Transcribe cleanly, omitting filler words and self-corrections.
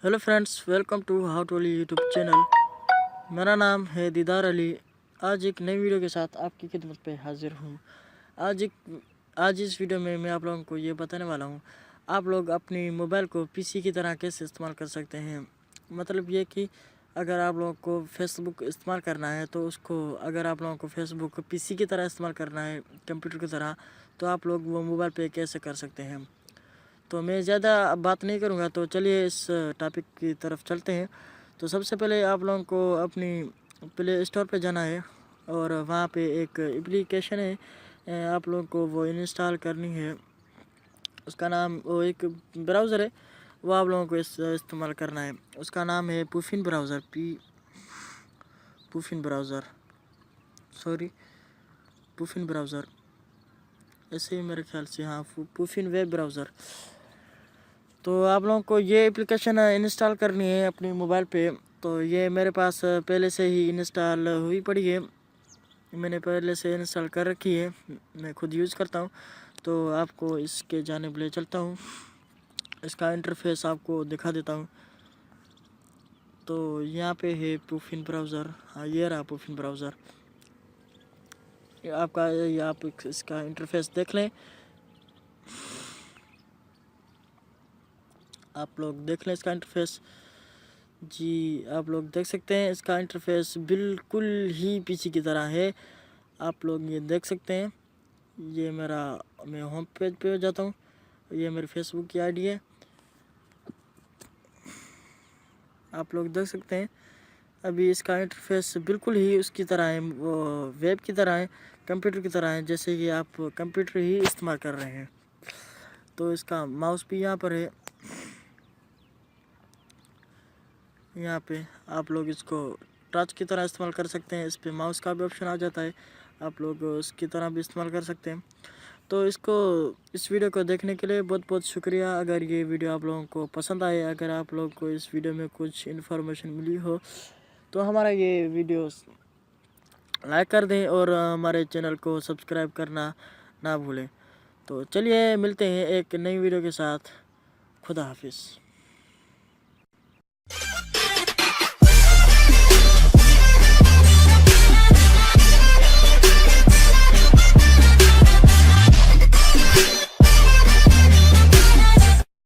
Hello friends, welcome to how to Ali YouTube channel. मेरा नाम है दीदार अली। आज एक नई वीडियो के साथ आपकी खिदमत पे हाजिर हूँ। आज इस वीडियो में मैं आप लोगों को ये बताने वाला हूँ, आप लोग अपनी मोबाइल को पीसी की तरह कैसे इस्तेमाल कर सकते हैं। मतलब ये कि अगर आप लोगों को फेसबुक इस्तेमाल करना है तो अगर आप लोगों को फेसबुक पीसी की तरह इस्तेमाल करना है, कंप्यूटर की तरह, तो आप लोग वो मोबाइल पे कैसे कर सकते हैं। तो मैं ज़्यादा बात नहीं करूँगा, तो चलिए इस टॉपिक की तरफ चलते हैं। तो सबसे पहले आप लोगों को अपनी प्ले स्टोर पे जाना है और वहाँ पे एक एप्लीकेशन है, आप लोगों को वो इंस्टॉल करनी है। उसका नाम, वो एक ब्राउज़र है, वो आप लोगों को इस्तेमाल करना है। उसका नाम है पुफिन ब्राउज़र, पुफिन ब्राउज़र, ऐसे ही मेरे ख्याल से, हाँ, पुफिन वेब ब्राउज़र। तो आप लोगों को ये एप्लीकेशन इंस्टॉल करनी है अपनी मोबाइल पे। तो ये मेरे पास पहले से ही इंस्टॉल हुई पड़ी है, मैंने पहले से इंस्टॉल कर रखी है, मैं खुद यूज़ करता हूँ। तो आपको इसके जानिब ले चलता हूँ, इसका इंटरफेस आपको दिखा देता हूँ। तो यहाँ पे है पुफिन ब्राउज़र, हाँ ये रहा पुफिन ब्राउज़र। आप इसका इंटरफेस देख लें, आप लोग देख लें इसका इंटरफेस। जी, आप लोग देख सकते हैं इसका इंटरफेस बिल्कुल ही पीसी की तरह है। आप लोग ये देख सकते हैं, मैं होम पेज पे जाता हूँ, ये मेरी फेसबुक की आईडी है। आप लोग देख सकते हैं अभी इसका इंटरफेस बिल्कुल ही उसकी तरह है, वो वेब की तरह है, कंप्यूटर की तरह है, जैसे कि आप कंप्यूटर ही इस्तेमाल कर रहे हैं। तो इसका माउस भी यहाँ पर है, यहाँ पे आप लोग इसको टच की तरह इस्तेमाल कर सकते हैं। इस पे माउस का भी ऑप्शन आ जाता है, आप लोग उसकी तरह भी इस्तेमाल कर सकते हैं। तो इस वीडियो को देखने के लिए बहुत बहुत शुक्रिया। अगर ये वीडियो आप लोगों को पसंद आए, अगर आप लोगों को इस वीडियो में कुछ इन्फॉर्मेशन मिली हो, तो हमारा ये वीडियो लाइक कर दें और हमारे चैनल को सब्सक्राइब करना ना भूलें। तो चलिए मिलते हैं एक नई वीडियो के साथ। खुदा हाफिज़।